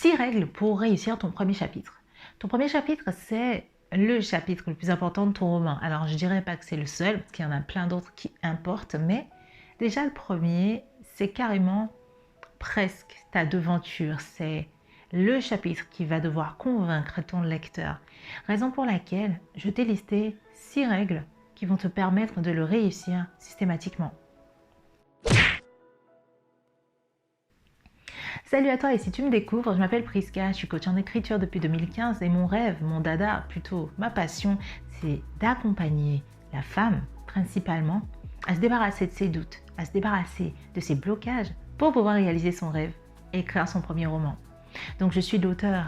6 règles pour réussir ton premier chapitre. Ton premier chapitre, c'est le chapitre le plus important de ton roman. Alors, je dirais pas que c'est le seul, parce qu'il y en a plein d'autres qui importent, mais déjà le premier, c'est carrément presque ta devanture. C'est le chapitre qui va devoir convaincre ton lecteur. Raison pour laquelle je t'ai listé 6 règles qui vont te permettre de le réussir systématiquement. Salut à toi, et si tu me découvres, je m'appelle Priska, je suis coach en écriture depuis 2015 et mon rêve, mon dada, plutôt ma passion, c'est d'accompagner la femme principalement à se débarrasser de ses doutes, à se débarrasser de ses blocages pour pouvoir réaliser son rêve et écrire son premier roman. Donc je suis l'auteur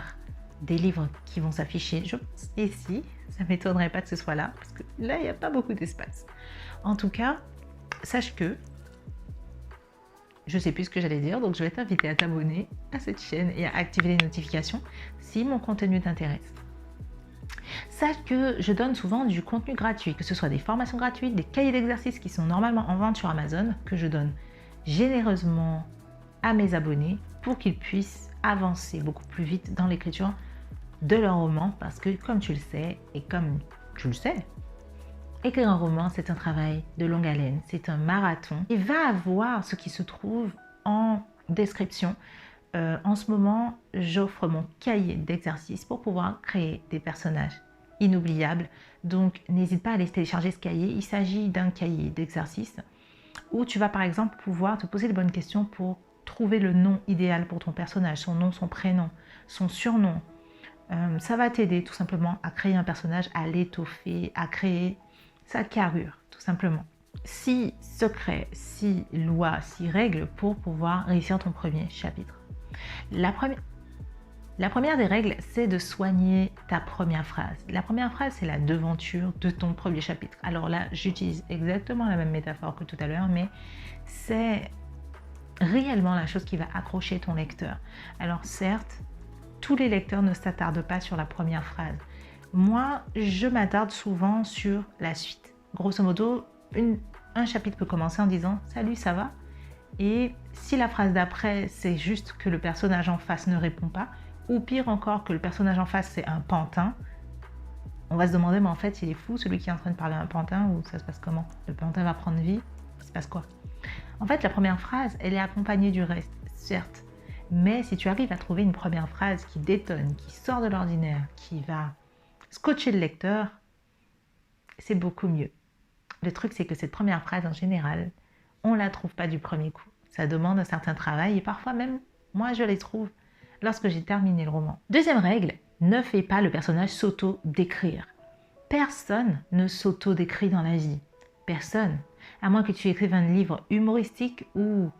des livres qui vont s'afficher, je pense, ici, ça ne m'étonnerait pas que ce soit là, parce que là, il n'y a pas beaucoup d'espace. En tout cas, sache que je ne sais plus ce que j'allais dire, donc je vais t'inviter à t'abonner à cette chaîne et à activer les notifications si mon contenu t'intéresse. Sache que je donne souvent du contenu gratuit, que ce soit des formations gratuites, des cahiers d'exercices qui sont normalement en vente sur Amazon, que je donne généreusement à mes abonnés pour qu'ils puissent avancer beaucoup plus vite dans l'écriture de leur roman, parce que comme tu le sais, et comme tu le sais, écrire un roman, c'est un travail de longue haleine, c'est un marathon. Et va voir ce qui se trouve en description. En ce moment, j'offre mon cahier d'exercices pour pouvoir créer des personnages inoubliables. Donc, n'hésite pas à aller télécharger ce cahier. Il s'agit d'un cahier d'exercices où tu vas par exemple pouvoir te poser les bonnes questions pour trouver le nom idéal pour ton personnage, son nom, son prénom, son surnom. Ça va t'aider tout simplement à créer un personnage, à l'étoffer, à créer sa carrure, tout simplement. 6 secrets, 6 lois, 6 règles pour pouvoir réussir ton premier chapitre. La première des règles, c'est de soigner ta première phrase. La première phrase, c'est la devanture de ton premier chapitre. Alors là, j'utilise exactement la même métaphore que tout à l'heure, mais c'est réellement la chose qui va accrocher ton lecteur. Alors certes, tous les lecteurs ne s'attardent pas sur la première phrase. Moi, je m'attarde souvent sur la suite. Grosso modo, un chapitre peut commencer en disant « Salut, ça va ?» Et si la phrase d'après, c'est juste que le personnage en face ne répond pas, ou pire encore, que le personnage en face, c'est un pantin, on va se demander, mais en fait, il est fou, celui qui est en train de parler à un pantin, ou ça se passe comment? Le pantin va prendre vie? Il se passe quoi? En fait, la première phrase, elle est accompagnée du reste, certes. Mais si tu arrives à trouver une première phrase qui détonne, qui sort de l'ordinaire, qui va scotcher le lecteur, c'est beaucoup mieux. Le truc, c'est que cette première phrase, en général, on ne la trouve pas du premier coup. Ça demande un certain travail et parfois même, moi, je les trouve lorsque j'ai terminé le roman. Deuxième règle, ne fais pas le personnage s'auto-décrire. Personne ne s'auto-décrit dans la vie. Personne. À moins que tu écrives un livre humoristique ou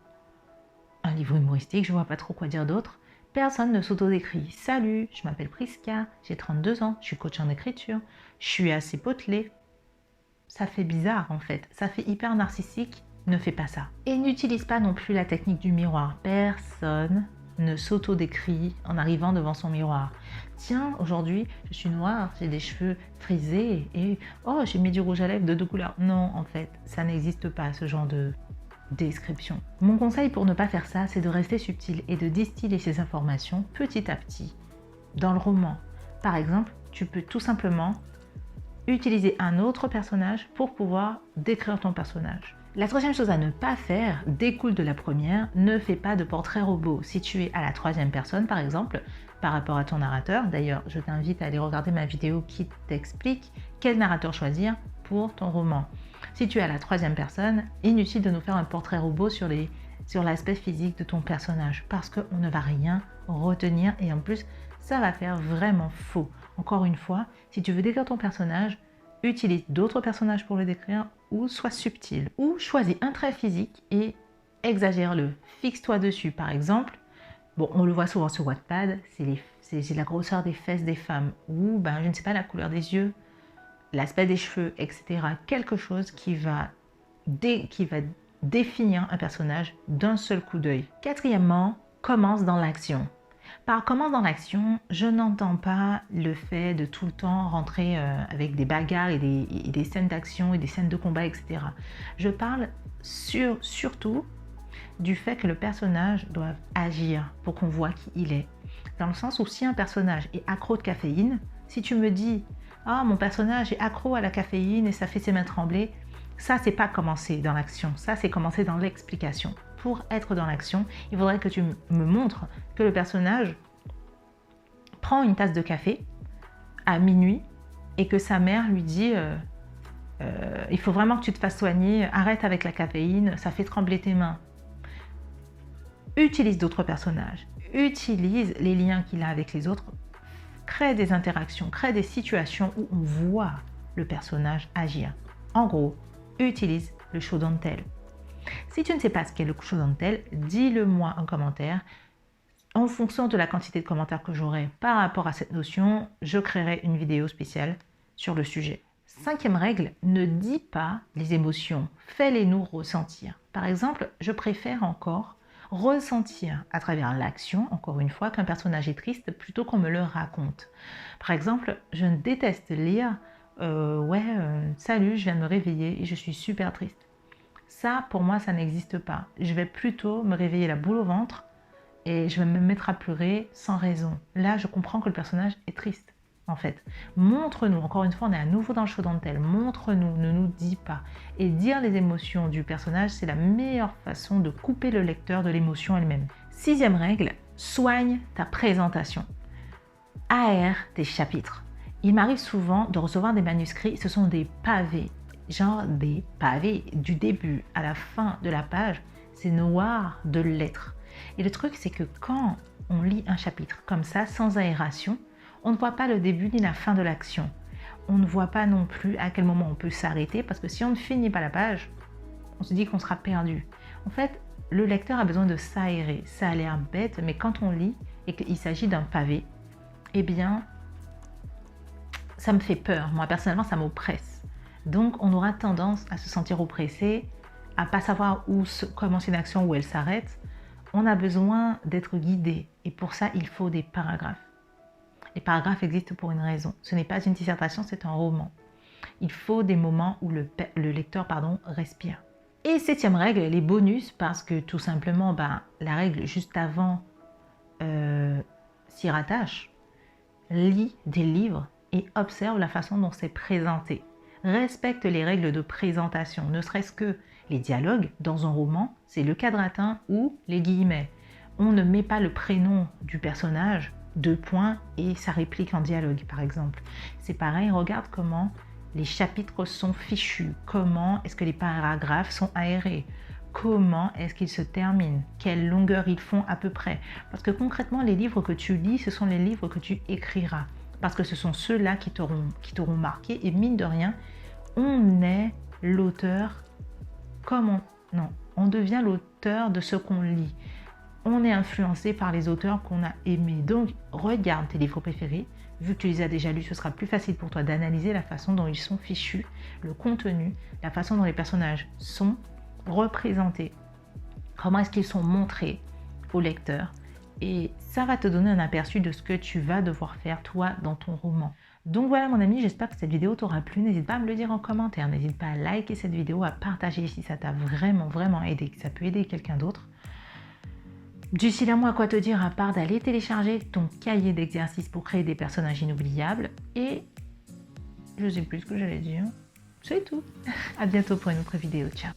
un livre humoristique, je ne vois pas trop quoi dire d'autre. Personne ne s'auto-décrit. Salut, je m'appelle Priska, j'ai 32 ans, je suis coach en écriture, je suis assez potelée. Ça fait bizarre en fait, ça fait hyper narcissique. Ne fais pas ça. Et n'utilise pas non plus la technique du miroir. Personne ne s'auto-décrit en arrivant devant son miroir. Tiens, aujourd'hui, je suis noire, j'ai des cheveux frisés et oh, j'ai mis du rouge à lèvres de 2 couleurs. Non, en fait, ça n'existe pas, ce genre de description. Mon conseil pour ne pas faire ça, c'est de rester subtil et de distiller ces informations petit à petit dans le roman. Par exemple, tu peux tout simplement utiliser un autre personnage pour pouvoir décrire ton personnage. La troisième chose à ne pas faire découle de la première, ne fais pas de portrait robot. Si tu es à la troisième personne par exemple, par rapport à ton narrateur, d'ailleurs je t'invite à aller regarder ma vidéo qui t'explique quel narrateur choisir pour ton roman. Si tu es à la troisième personne, inutile de nous faire un portrait robot sur l'aspect physique de ton personnage parce qu'on ne va rien retenir et en plus ça va faire vraiment faux. Encore une fois, si tu veux décrire ton personnage, utilise d'autres personnages pour le décrire ou sois subtil. Ou choisis un trait physique et exagère-le. Fixe-toi dessus. Par exemple, bon, on le voit souvent sur Wattpad, c'est la grosseur des fesses des femmes ou je ne sais pas, la couleur des yeux, l'aspect des cheveux, etc. Quelque chose qui va définir un personnage d'un seul coup d'œil. Quatrièmement, commence dans l'action. Par commence dans l'action, je n'entends pas le fait de tout le temps rentrer avec des bagarres et des scènes d'action et des scènes de combat, etc. Je parle surtout du fait que le personnage doit agir pour qu'on voit qui il est. Dans le sens où si un personnage est accro de caféine, si tu me dis « Ah, mon personnage est accro à la caféine et ça fait ses mains trembler », ça, c'est pas commencer dans l'action, ça, c'est commencer dans l'explication. Pour être dans l'action, il faudrait que tu me montres que le personnage prend une tasse de café à minuit et que sa mère lui dit il faut vraiment que tu te fasses soigner, arrête avec la caféine, ça fait trembler tes mains. Utilise d'autres personnages, utilise les liens qu'il a avec les autres, crée des interactions, crée des situations où on voit le personnage agir. En gros, utilise le show don't tell. Si tu ne sais pas ce qu'est le show don't tell, dis-le-moi en commentaire. En fonction de la quantité de commentaires que j'aurai par rapport à cette notion, je créerai une vidéo spéciale sur le sujet. 5e règle, ne dis pas les émotions, fais-les-nous ressentir. Par exemple, je préfère encore ressentir à travers l'action, encore une fois, qu'un personnage est triste plutôt qu'on me le raconte. Par exemple, je déteste lire salut, je viens de me réveiller et je suis super triste. Ça, pour moi, ça n'existe pas. Je vais plutôt me réveiller la boule au ventre et je vais me mettre à pleurer sans raison. Là, je comprends que le personnage est triste, en fait. Montre-nous, encore une fois, on est à nouveau dans le show don't tell, montre-nous, ne nous dis pas. Et dire les émotions du personnage, c'est la meilleure façon de couper le lecteur de l'émotion elle-même. 6e règle, soigne ta présentation. Aère tes chapitres. Il m'arrive souvent de recevoir des manuscrits, ce sont des pavés, genre des pavés du début à la fin de la page, c'est noir de lettres. Et le truc, c'est que quand on lit un chapitre comme ça, sans aération, on ne voit pas le début ni la fin de l'action. On ne voit pas non plus à quel moment on peut s'arrêter, parce que si on ne finit pas la page, on se dit qu'on sera perdu. En fait, le lecteur a besoin de s'aérer. Ça a l'air bête, mais quand on lit et qu'il s'agit d'un pavé, eh bien, ça me fait peur. Moi, personnellement, ça m'oppresse. Donc, on aura tendance à se sentir oppressé, à ne pas savoir où commence une action, où elle s'arrête. On a besoin d'être guidé et pour ça, il faut des paragraphes. Les paragraphes existent pour une raison. Ce n'est pas une dissertation, c'est un roman. Il faut des moments où le lecteur respire. Et 7e règle, les bonus, parce que tout simplement, la règle juste avant s'y rattache. Lis des livres et observe la façon dont c'est présenté. Respecte les règles de présentation, ne serait-ce que les dialogues dans un roman, c'est le quadratin ou les guillemets. On ne met pas le prénom du personnage, 2 points, et sa réplique en dialogue, par exemple. C'est pareil, regarde comment les chapitres sont fichus, comment est-ce que les paragraphes sont aérés, comment est-ce qu'ils se terminent, quelle longueur ils font à peu près. Parce que concrètement, les livres que tu lis, ce sont les livres que tu écriras. Parce que ce sont ceux-là qui t'auront marqué, et mine de rien, on est l'auteur on devient l'auteur de ce qu'on lit. On est influencé par les auteurs qu'on a aimés. Donc, regarde tes livres préférés. Vu que tu les as déjà lus, ce sera plus facile pour toi d'analyser la façon dont ils sont fichus, le contenu, la façon dont les personnages sont représentés. Comment est-ce qu'ils sont montrés au lecteur. Et ça va te donner un aperçu de ce que tu vas devoir faire, toi, dans ton roman. Donc voilà mon ami, j'espère que cette vidéo t'aura plu. N'hésite pas à me le dire en commentaire. N'hésite pas à liker cette vidéo, à partager si ça t'a vraiment aidé, que ça peut aider quelqu'un d'autre. D'ici là, moi, à quoi te dire à part d'aller télécharger ton cahier d'exercices pour créer des personnages inoubliables. Et je sais plus ce que j'allais dire. C'est tout. À bientôt pour une autre vidéo. Ciao.